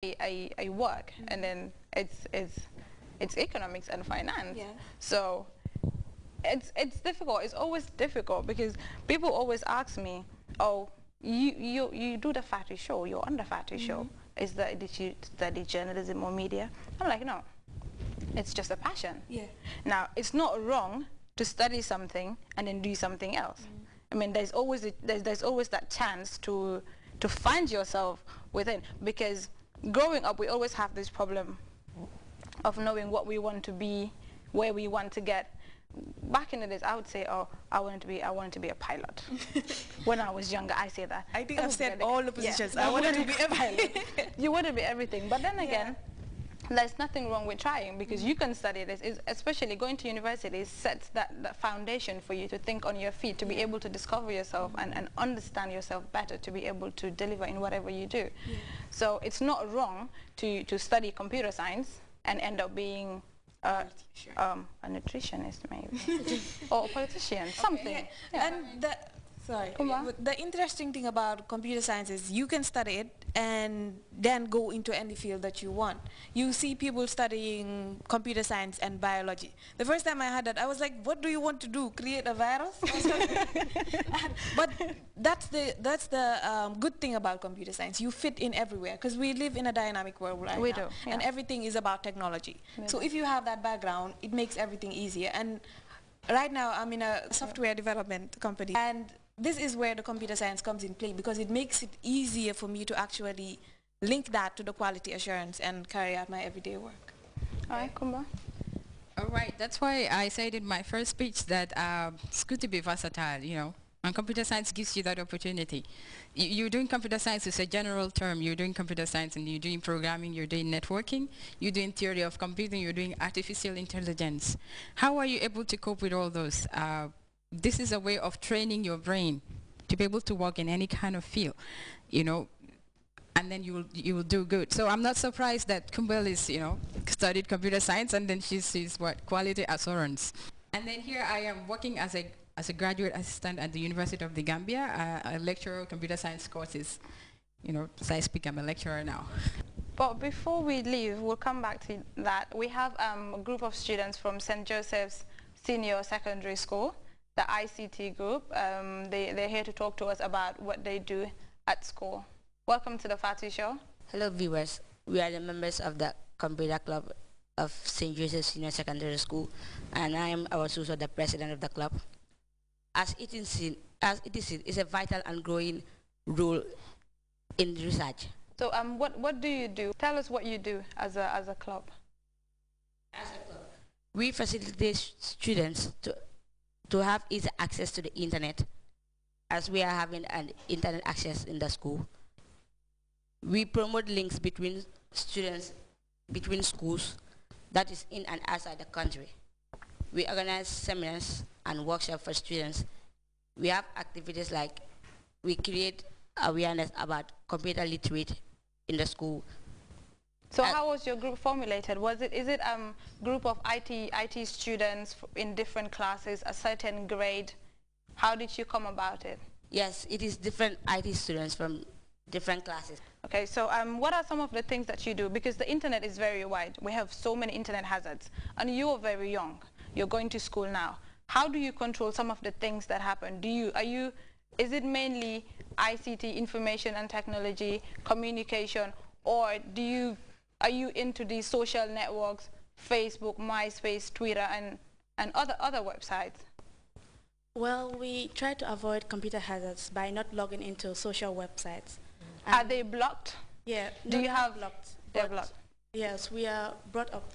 I work, and then it's economics and finance. Yeah. So it's difficult. It's always difficult because people always ask me, oh, you do the Fatty show, you're on the Fatty show. Did you study journalism or media? I'm like, no, it's just a passion. Yeah. Now, it's not wrong to study something and then do something else. I mean, there's always that chance to find yourself within, because growing up we always have this problem of knowing what we want to be, where we want to get. Back in the days, I would say, oh, I wanted to be a pilot. When I was younger, I say that. I think I've said all the positions. Yeah. I wanted to be a pilot. You want to be everything, but then again, there's nothing wrong with trying, because you can study this. Especially going to university sets that foundation for you to think on your feet, to be able to discover yourself and understand yourself better, to be able to deliver in whatever you do. So it's not wrong to study computer science and end up being a nutritionist, maybe, or a politician, something. And the interesting thing about computer science is you can study it and then go into any field that you want. You see people studying computer science and biology. The first time I heard that, I was like, what do you want to do? Create a virus? But that's the good thing about computer science. You fit in everywhere, because we live in a dynamic world right We now, do, yeah. and everything is about technology. So if you have that background, it makes everything easier. And right now I'm in a software development company, and this is where the computer science comes in play, because it makes it easier for me to actually link that to the quality assurance and carry out my everyday work. All right, Kumba. All right, that's why I said in my first speech that it's good to be versatile, you know, and computer science gives you that opportunity. You're doing computer science is a general term. You're doing computer science and you're doing programming, you're doing networking, you're doing theory of computing, you're doing artificial intelligence. How are you able to cope with all those? This is a way of training your brain to be able to work in any kind of field, you know, and then you will do good. So I'm not surprised that Kumbel is, you know, studied computer science, and then she's what, quality assurance. And then here I am working as a graduate assistant at the University of the Gambia, a lecturer of computer science courses. You know, as I speak, I'm a lecturer now. But before we leave, we'll come back to that. We have a group of students from St. Joseph's Senior Secondary School, the ICT group. They're here to talk to us about what they do at school. Welcome to the Fatu Show. Hello viewers, we are the members of the computer club of St. Joseph's Senior Secondary School, and I am also the president of the club. As it is seen, it's a vital and growing role in research. So what do you do? Tell us what you do as a club. As a club, we facilitate students to have easy access to the internet, as we are having an internet access in the school. We promote links between students, between schools, that is in and outside the country. We organize seminars and workshops for students. We have activities like we create awareness about computer literate in the school. So how was your group formulated? Is it a group of IT students in different classes, a certain grade? How did you come about it? Yes, it is different IT students from different classes. Okay, so what are some of the things that you do? Because the internet is very wide. We have so many internet hazards, and you are very young. You're going to school now. How do you control some of the things that happen? Is it mainly ICT, information and technology, communication, or are you into these social networks, Facebook, MySpace, Twitter, and other websites? Well, we try to avoid computer hazards by not logging into social websites. Are they blocked? Yeah. Do you have blocked? They're blocked. Yes, we are brought up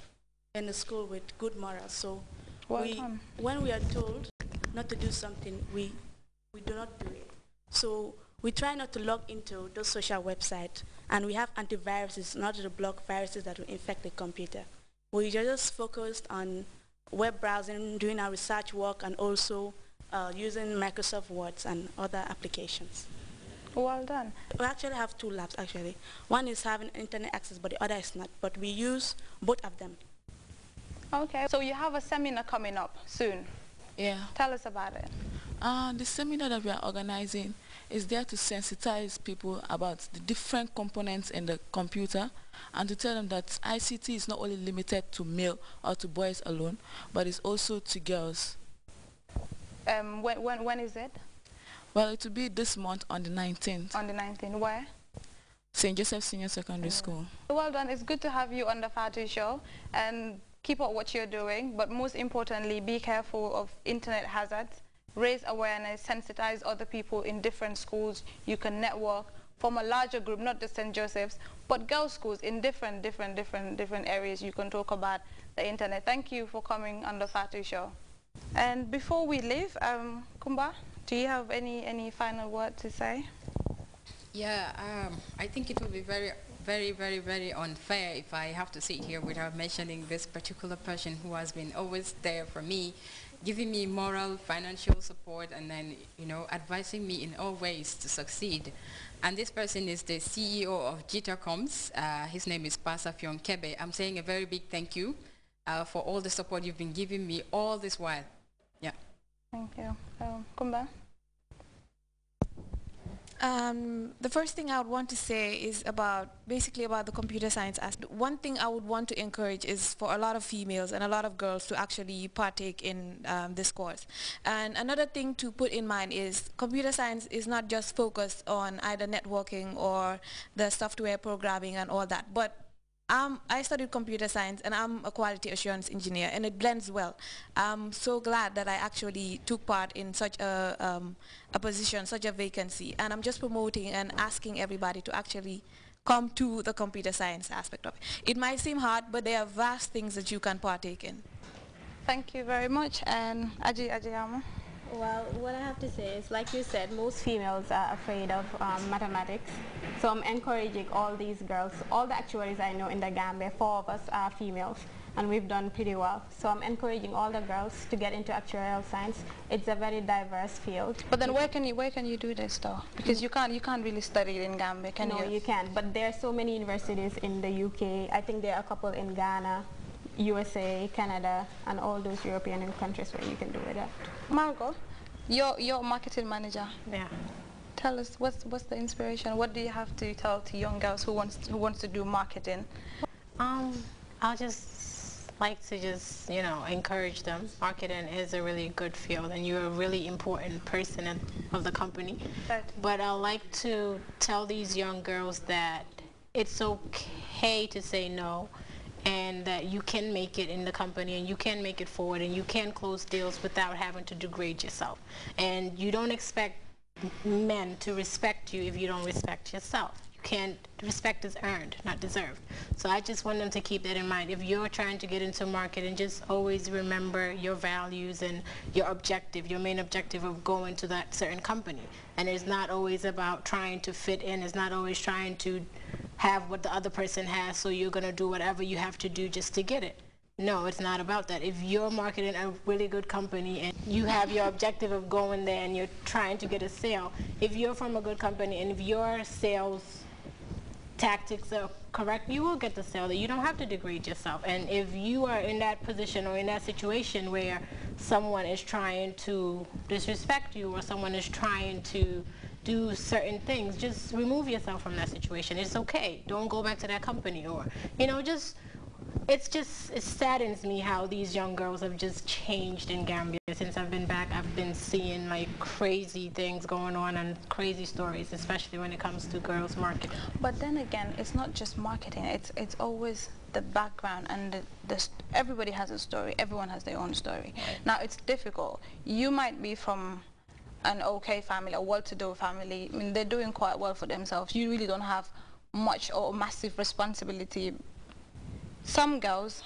in the school with good morals. So when we are told not to do something, we do not do it. So we try not to log into those social websites, and we have antiviruses in order to block viruses that will infect the computer. We just focused on web browsing, doing our research work, and also using Microsoft Words and other applications. Well done. We actually have two labs, actually. One is having internet access, but the other is not. But we use both of them. Okay. So you have a seminar coming up soon. Yeah. Tell us about it. The seminar that we are organizing is there to sensitize people about the different components in the computer and to tell them that ICT is not only limited to male or to boys alone, but it's also to girls. When is it? Well, it will be this month on the 19th. On the 19th, where? St. Joseph Senior Secondary School. Well done. It's good to have you on the Fatu Show, and keep up what you're doing, but most importantly, be careful of internet hazards, raise awareness, sensitize other people in different schools. You can network, form a larger group, not just St. Joseph's, but girls' schools in different areas. You can talk about the internet. Thank you for coming on the Fatu Show. And before we leave, Kumba, do you have any final word to say? Yeah, I think it will be very unfair if I have to sit here without mentioning this particular person who has been always there for me, giving me moral, financial support, and then, you know, advising me in all ways to succeed. And this person is the CEO of Jitacoms. His name is Pasafion Kebe. I'm saying a very big thank you for all the support you've been giving me all this while. Yeah. Thank you. Kumba? The first thing I would want to say is basically about the computer science aspect. One thing I would want to encourage is for a lot of females and a lot of girls to actually partake in this course. And another thing to put in mind is computer science is not just focused on either networking or the software programming and all that, but I studied computer science and I'm a quality assurance engineer, and it blends well. I'm so glad that I actually took part in such a position, such a vacancy, and I'm just promoting and asking everybody to actually come to the computer science aspect of it. It might seem hard, but there are vast things that you can partake in. Thank you very much. And Ajayama? Well, what I have to say is, like you said, most females are afraid of mathematics. So I'm encouraging all these girls, all the actuaries I know in the Gambia, 4 of us are females, and we've done pretty well. So I'm encouraging all the girls to get into actuarial science. It's a very diverse field. But then where can you do this though? Because you can't really study it in Gambia, can you? No, you can't. But there are so many universities in the UK. I think there are a couple in Ghana, USA, Canada, and all those European countries where you can do it at. Margot, you're a marketing manager. Yeah. Tell us, what's the inspiration? What do you have to tell to young girls who wants to do marketing? I'll just like to encourage them. Marketing is a really good field, and you're a really important person of the company. Right. But I like to tell these young girls that it's okay to say no, and that you can make it in the company, and you can make it forward, and you can close deals without having to degrade yourself. And you don't expect men to respect you if you don't respect yourself. You can't. Respect is earned, not deserved. So I just want them to keep that in mind. If you're trying to get into marketing, just always remember your values and your objective, your main objective of going to that certain company. And it's not always about trying to fit in. It's not always trying to have what the other person has, so you're going to do whatever you have to do just to get it. No, it's not about that. If you're marketing a really good company and you have your objective of going there and you're trying to get a sale, if you're from a good company and if your sales tactics are correct, you will get the sale. You don't have to degrade yourself. And if you are in that position or in that situation where someone is trying to disrespect you or someone is trying to do certain things, just remove yourself from that situation. It's okay. Don't go back to that company, or it saddens me how these young girls have just changed in Gambia. Since I've been back, I've been seeing like crazy things going on and crazy stories, especially when it comes to girls marketing. But then again, it's not just marketing. It's always the background, and everybody has a story. Everyone has their own story. Right. Now it's difficult. You might be from an okay family, a well-to-do family. I mean, they're doing quite well for themselves. You really don't have much or massive responsibility. Some girls,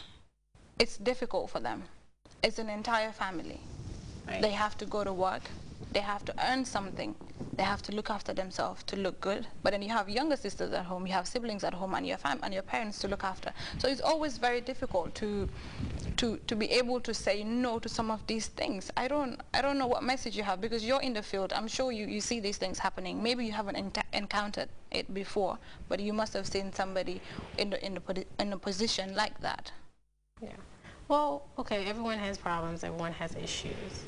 it's difficult for them. It's an entire family. Right. They have to go to work. They have to earn something. They have to look after themselves to look good. But then you have younger sisters at home, you have siblings at home, and your parents to look after. So it's always very difficult to be able to say no to some of these things. I don't know what message you have, because you're in the field. I'm sure you see these things happening. Maybe you haven't encountered it before, but you must have seen somebody in a position like that. Yeah. Well, okay, everyone has problems, everyone has issues.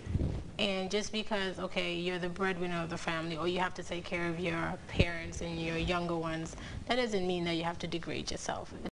And just because, okay, you're the breadwinner of the family, or you have to take care of your parents and your younger ones, that doesn't mean that you have to degrade yourself.